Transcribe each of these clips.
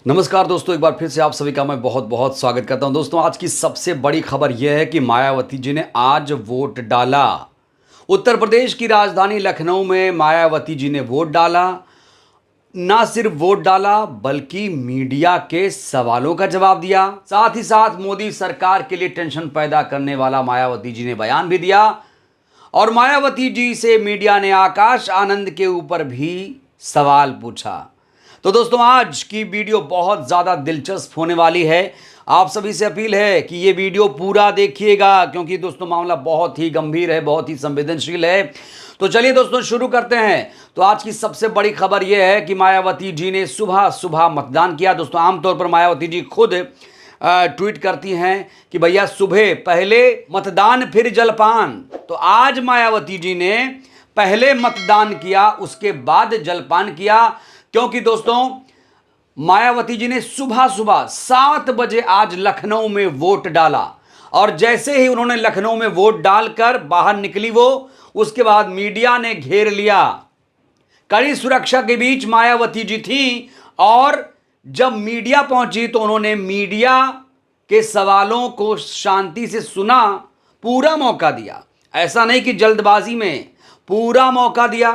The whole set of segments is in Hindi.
नमस्कार दोस्तों, एक बार फिर से आप सभी का मैं बहुत बहुत स्वागत करता हूं। दोस्तों, आज की सबसे बड़ी खबर यह है कि मायावती जी ने आज वोट डाला। उत्तर प्रदेश की राजधानी लखनऊ में मायावती जी ने वोट डाला। ना सिर्फ वोट डाला बल्कि मीडिया के सवालों का जवाब दिया। साथ ही साथ मोदी सरकार के लिए टेंशन पैदा करने वाला मायावती जी ने बयान भी दिया। और मायावती जी से मीडिया ने आकाश आनंद के ऊपर भी सवाल पूछा। तो दोस्तों, आज की वीडियो बहुत ज़्यादा दिलचस्प होने वाली है। आप सभी से अपील है कि ये वीडियो पूरा देखिएगा, क्योंकि दोस्तों मामला बहुत ही गंभीर है, बहुत ही संवेदनशील है। तो चलिए दोस्तों शुरू करते हैं। तो आज की सबसे बड़ी खबर यह है कि मायावती जी ने सुबह सुबह मतदान किया। दोस्तों, आमतौर पर मायावती जी खुद ट्वीट करती हैं कि भैया सुबह पहले मतदान फिर जलपान। तो आज मायावती जी ने पहले मतदान किया, उसके बाद जलपान किया, क्योंकि दोस्तों मायावती जी ने सुबह सुबह 7 बजे आज लखनऊ में वोट डाला। और जैसे ही उन्होंने लखनऊ में वोट डालकर बाहर निकली उसके बाद मीडिया ने घेर लिया। कड़ी सुरक्षा के बीच मायावती जी थी और जब मीडिया पहुंची तो उन्होंने मीडिया के सवालों को शांति से सुना, पूरा मौका दिया। ऐसा नहीं कि जल्दबाजी में, पूरा मौका दिया।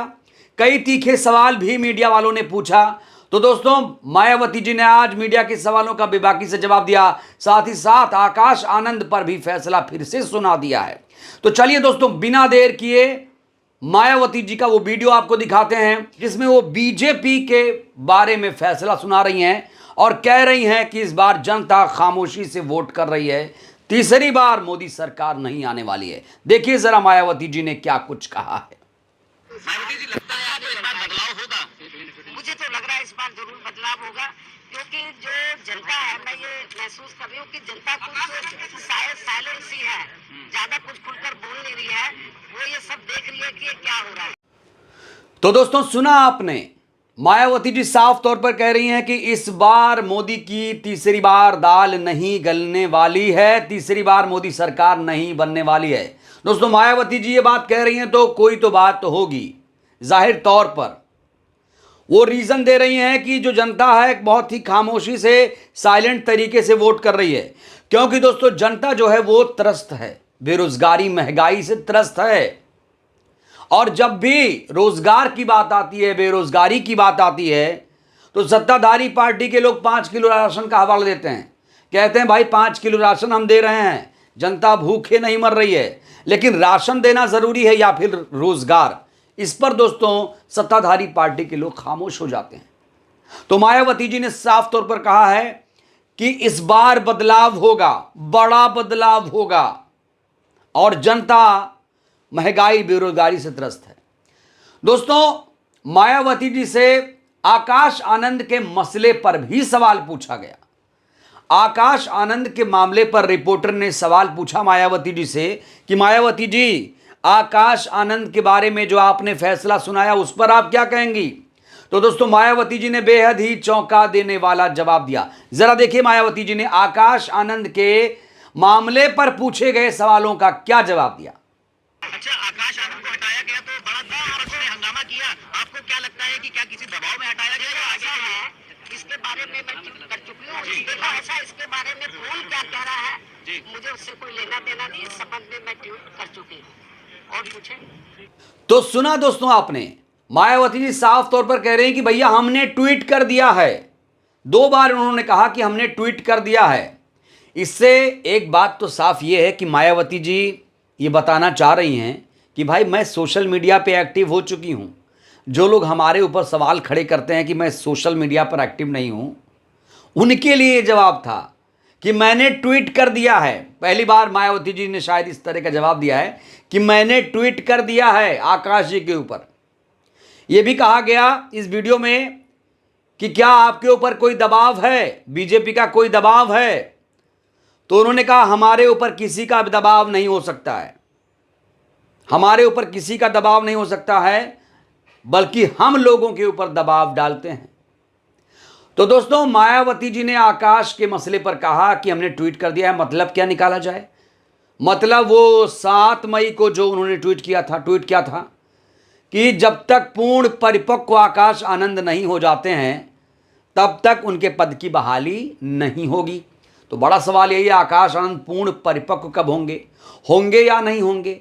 कई तीखे सवाल भी मीडिया वालों ने पूछा। तो दोस्तों, मायावती जी ने आज मीडिया के सवालों का बेबाकी से जवाब दिया। साथ ही साथ आकाश आनंद पर भी फैसला फिर से सुना दिया है। तो चलिए दोस्तों, बिना देर किए मायावती जी का वो वीडियो आपको दिखाते हैं, जिसमें वो बीजेपी के बारे में फैसला सुना रही हैं और कह रही हैं कि इस बार जनता खामोशी से वोट कर रही है, तीसरी बार मोदी सरकार नहीं आने वाली है। देखिए जरा मायावती जी ने क्या कुछ कहा है। मायावती जी, लगता है आपको इस बार बदलाव होगा? मुझे तो लग रहा है इस बार जरूर बदलाव होगा, क्योंकि जो जनता है, मैं ये महसूस कर रही हूँ कि जनता कुछ शायद साइलेंट सी है, ज्यादा कुछ खुलकर बोल नहीं रही है। वो ये सब देख रही है कि ये क्या हो रहा है। तो दोस्तों, सुना आपने, मायावती जी साफ तौर पर कह रही हैं कि इस बार मोदी की तीसरी बार दाल नहीं गलने वाली है, तीसरी बार मोदी सरकार नहीं बनने वाली है। दोस्तों, मायावती जी ये बात कह रही हैं तो कोई तो बात तो होगी। जाहिर तौर पर वो रीजन दे रही हैं कि जो जनता है बहुत ही खामोशी से, साइलेंट तरीके से वोट कर रही है, क्योंकि दोस्तों जनता जो है वो त्रस्त है, बेरोजगारी महंगाई से त्रस्त है। और जब भी रोजगार की बात आती है, बेरोजगारी की बात आती है, तो सत्ताधारी पार्टी के लोग 5 किलो राशन का हवाला देते हैं। कहते हैं भाई 5 किलो राशन हम दे रहे हैं, जनता भूखे नहीं मर रही है। लेकिन राशन देना जरूरी है या फिर रोजगार, इस पर दोस्तों सत्ताधारी पार्टी के लोग खामोश हो जाते हैं। तो मायावती जी ने साफ तौर पर कहा है कि इस बार बदलाव होगा, बड़ा बदलाव होगा, और जनता महंगाई बेरोजगारी से त्रस्त है। दोस्तों, मायावती जी से आकाश आनंद के मसले पर भी सवाल पूछा गया। आकाश आनंद के मामले पर रिपोर्टर ने सवाल पूछा मायावती जी से कि मायावती जी, आकाश आनंद के बारे में जो आपने फैसला सुनाया उस पर आप क्या कहेंगी? तो दोस्तों, मायावती जी ने बेहद ही चौंका देने वाला जवाब दिया। जरा देखिए मायावती जी ने आकाश आनंद के मामले पर पूछे गए सवालों का क्या जवाब दिया। अच्छा, आकाश आनंद को हटाया गया तो बड़ा विपक्ष ने हंगामा किया। आपको क्या लगता है कि क्या किसी दबाव में हटाया गया या आगे है इसके बारे में मैं कर चुकी हूँ। देखो ऐसा, इसके बारे में कौन क्या कह रहा है मुझे उससे कोई लेना देना नहीं। इस संबंध में मैं ट्वीट कर चुकी हूँ। और पूछे तो सुना दोस्तों आपने, मायावती जी साफ तौर पर कह रहे हैं कि भैया हमने ट्वीट कर दिया है। 2 बार उन्होंने कहा कि हमने ट्वीट कर दिया है। इससे एक बात तो साफ ये है कि मायावती जी ये बताना चाह रही हैं कि भाई मैं सोशल मीडिया पे एक्टिव हो चुकी हूँ। जो लोग हमारे ऊपर सवाल खड़े करते हैं कि मैं सोशल मीडिया पर एक्टिव नहीं हूँ, उनके लिए ये जवाब था कि मैंने ट्वीट कर दिया है। पहली बार मायावती जी ने शायद इस तरह का जवाब दिया है कि मैंने ट्वीट कर दिया है आकाश जी के ऊपर। यह भी कहा गया इस वीडियो में कि क्या आपके ऊपर कोई दबाव है, बीजेपी का कोई दबाव है? तो उन्होंने कहा हमारे ऊपर किसी का दबाव नहीं हो सकता है, हमारे ऊपर किसी का दबाव नहीं हो सकता है, बल्कि हम लोगों के ऊपर दबाव डालते हैं। तो दोस्तों, मायावती जी ने आकाश के मसले पर कहा कि हमने ट्वीट कर दिया है। मतलब क्या निकाला जाए? मतलब वो 7 मई को जो उन्होंने ट्वीट किया था कि जब तक पूर्ण परिपक्व आकाश आनंद नहीं हो जाते हैं तब तक उनके पद की बहाली नहीं होगी। तो बड़ा सवाल यही है, आकाश आनंद पूर्ण परिपक्व कब होंगे, होंगे या नहीं होंगे?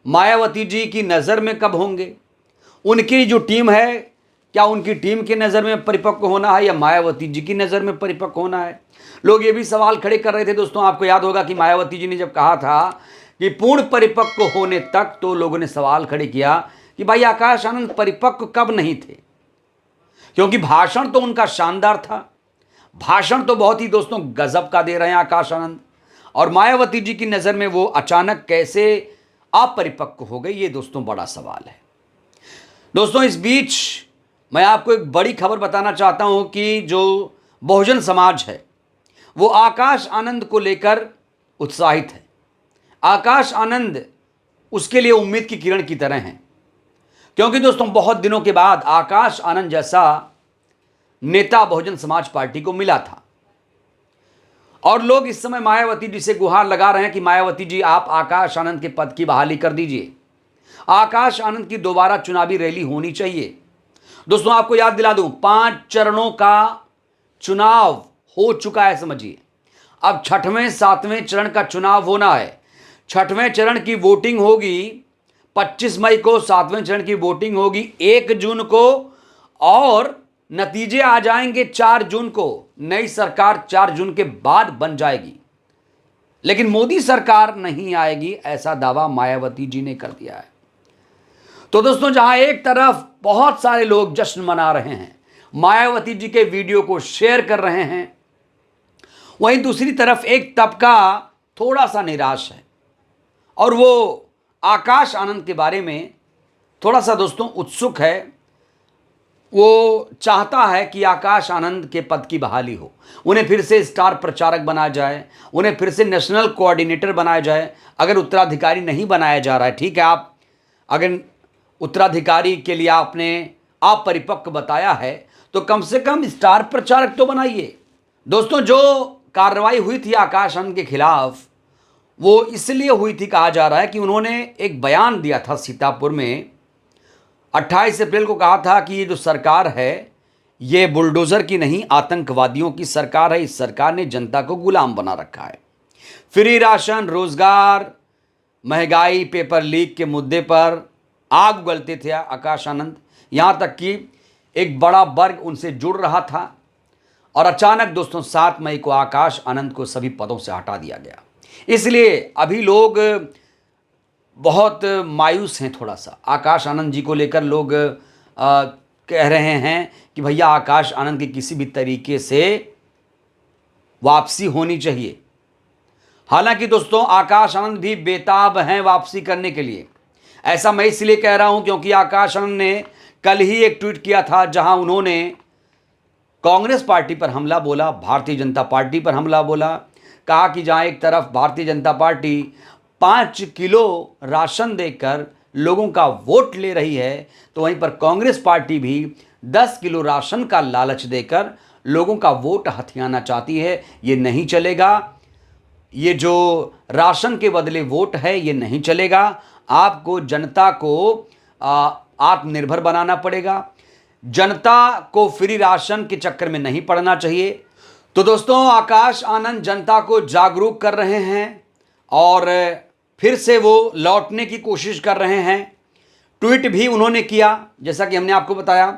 मायावती जी की नज़र में कब होंगे? उनकी जो टीम है, क्या उनकी टीम की नज़र में परिपक्व होना है या मायावती जी की नज़र में परिपक्व होना है? लोग ये भी सवाल खड़े कर रहे थे। दोस्तों, आपको याद होगा कि मायावती जी ने जब कहा था कि पूर्ण परिपक्व होने तक, तो लोगों ने सवाल खड़े किया कि भाई आकाश आनंद परिपक्व कब नहीं थे? क्योंकि भाषण तो उनका शानदार था, भाषण तो बहुत ही दोस्तों गजब का दे रहे हैं आकाश आनंद, और मायावती जी की नज़र में वो अचानक कैसे अपरिपक्व हो गए, ये दोस्तों बड़ा सवाल है। दोस्तों, इस बीच मैं आपको एक बड़ी खबर बताना चाहता हूं कि जो बहुजन समाज है वो आकाश आनंद को लेकर उत्साहित है। आकाश आनंद उसके लिए उम्मीद की किरण की तरह हैं, क्योंकि दोस्तों बहुत दिनों के बाद आकाश आनंद जैसा नेता बहुजन समाज पार्टी को मिला था, और लोग इस समय मायावती जी से गुहार लगा रहे हैं कि मायावती जी आप आकाश आनंद के पद की बहाली कर दीजिए, आकाश आनंद की दोबारा चुनावी रैली होनी चाहिए। दोस्तों, आपको याद दिला दूं, 5 चरणों का चुनाव हो चुका है, समझिए। अब 6वें 7वें चरण का चुनाव होना है। 6वें चरण की वोटिंग होगी 25 मई को, 7वें चरण की वोटिंग होगी 1 जून को, और नतीजे आ जाएंगे 4 जून को। नई सरकार 4 जून के बाद बन जाएगी, लेकिन मोदी सरकार नहीं आएगी, ऐसा दावा मायावती जी ने कर दिया है। तो दोस्तों, जहां एक तरफ बहुत सारे लोग जश्न मना रहे हैं, मायावती जी के वीडियो को शेयर कर रहे हैं, वहीं दूसरी तरफ एक तबका थोड़ा सा निराश है, और वो आकाश आनंद के बारे में थोड़ा सा दोस्तों उत्सुक है। वो चाहता है कि आकाश आनंद के पद की बहाली हो, उन्हें फिर से स्टार प्रचारक बनाया जाए, उन्हें फिर से नेशनल कोऑर्डिनेटर बनाया जाए। अगर उत्तराधिकारी नहीं बनाया जा रहा है, ठीक है, आप अगर उत्तराधिकारी के लिए आपने आप परिपक्व बताया है, तो कम से कम स्टार प्रचारक तो बनाइए। दोस्तों, जो कार्रवाई हुई थी आकाश आनंद के खिलाफ, वो इसलिए हुई थी कहा जा रहा है कि उन्होंने एक बयान दिया था सीतापुर में। 28 अप्रैल को कहा था कि ये जो सरकार है ये बुलडोज़र की नहीं, आतंकवादियों की सरकार है। इस सरकार ने जनता को गुलाम बना रखा है। फ्री राशन, रोजगार, महंगाई, पेपर लीक के मुद्दे पर आग उगलते थे आकाश आनंद, यहाँ तक कि एक बड़ा वर्ग उनसे जुड़ रहा था, और अचानक दोस्तों 7 मई को आकाश आनंद को सभी पदों से हटा दिया गया। इसलिए अभी लोग बहुत मायूस हैं थोड़ा सा आकाश आनंद जी को लेकर। लोग कह रहे हैं कि भैया आकाश आनंद की किसी भी तरीके से वापसी होनी चाहिए। हालांकि दोस्तों आकाश आनंद भी बेताब हैं वापसी करने के लिए। ऐसा मैं इसलिए कह रहा हूं क्योंकि आकाश आनंद ने कल ही एक ट्वीट किया था, जहां उन्होंने कांग्रेस पार्टी पर हमला बोला, भारतीय जनता पार्टी पर हमला बोला। कहा कि जहां एक तरफ Bharatiya Janata party 5 kilo ration देकर लोगों का वोट ले रही है, तो वहीं पर कांग्रेस पार्टी भी 10 किलो राशन का लालच देकर लोगों का वोट हथियाना चाहती है। ये नहीं चलेगा। ये जो राशन के बदले वोट है ये नहीं चलेगा। आपको जनता को आत्मनिर्भर बनाना पड़ेगा। जनता को फ्री राशन के चक्कर में नहीं पड़ना चाहिए। तो दोस्तों आकाश आनंद जनता को जागरूक कर रहे हैं और फिर से वो लौटने की कोशिश कर रहे हैं। ट्वीट भी उन्होंने किया, जैसा कि हमने आपको बताया।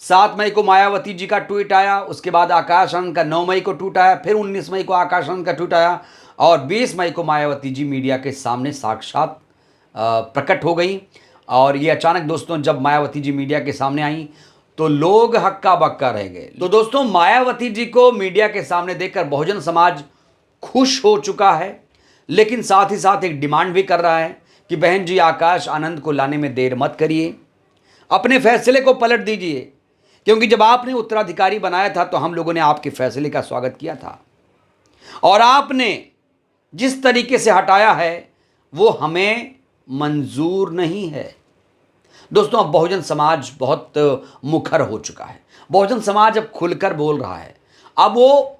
7 मई को मायावती जी का ट्वीट आया, उसके बाद आकाश आनंद का 9 मई को ट्वीट आया, फिर 19 मई को आकाश आनंद का ट्वीट आया, और 20 मई को मायावती जी मीडिया के सामने साक्षात प्रकट हो गई। और ये अचानक दोस्तों जब मायावती जी मीडिया के सामने आई तो लोग हक्का बक्का रह गए। तो दोस्तों मायावती जी को मीडिया के सामने देखकर बहुजन समाज खुश हो चुका है, लेकिन साथ ही साथ एक डिमांड भी कर रहा है कि बहन जी आकाश आनंद को लाने में देर मत करिए, अपने फैसले को पलट दीजिए, क्योंकि जब आपने उत्तराधिकारी बनाया था तो हम लोगों ने आपके फैसले का स्वागत किया था, और आपने जिस तरीके से हटाया है वो हमें मंजूर नहीं है। दोस्तों अब बहुजन समाज बहुत मुखर हो चुका है। बहुजन समाज अब खुलकर बोल रहा है। अब वो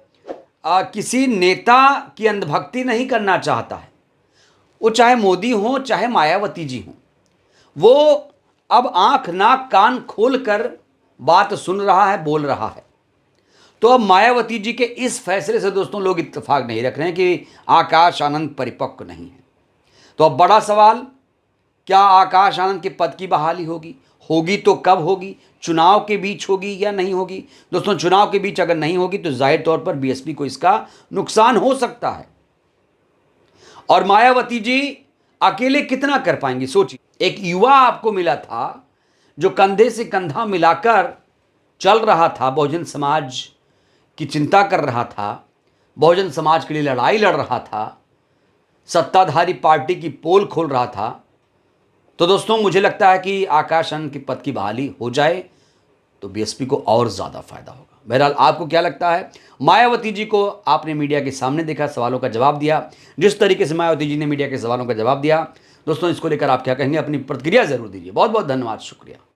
किसी नेता की अंधभक्ति नहीं करना चाहता है, वो चाहे मोदी हो चाहे मायावती जी हो। वो अब आंख नाक कान खोल कर बात सुन रहा है, बोल रहा है। तो अब मायावती जी के इस फैसले से दोस्तों लोग इत्तेफाक नहीं रख रहे हैं कि आकाश आनंद परिपक्व नहीं है। तो अब बड़ा सवाल, क्या आकाश आनंद के पद की बहाली होगी? होगी तो कब होगी? चुनाव के बीच होगी या नहीं होगी? दोस्तों चुनाव के बीच अगर नहीं होगी तो जाहिर तौर पर बीएसपी को इसका नुकसान हो सकता है। और मायावती जी अकेले कितना कर पाएंगी? सोचिए, एक युवा आपको मिला था जो कंधे से कंधा मिलाकर चल रहा था, बहुजन समाज की चिंता कर रहा था, बहुजन समाज के लिए लड़ाई लड़ रहा था, सत्ताधारी पार्टी की पोल खोल रहा था। तो दोस्तों मुझे लगता है कि आकाश आनंद की पद की बहाली हो जाए तो बीएसपी को और ज़्यादा फायदा होगा। बहरहाल आपको क्या लगता है? मायावती जी को आपने मीडिया के सामने देखा, सवालों का जवाब दिया, जिस तरीके से मायावती जी ने मीडिया के सवालों का जवाब दिया, दोस्तों इसको लेकर आप क्या कहेंगे? अपनी प्रतिक्रिया जरूर दीजिए। बहुत बहुत धन्यवाद, शुक्रिया।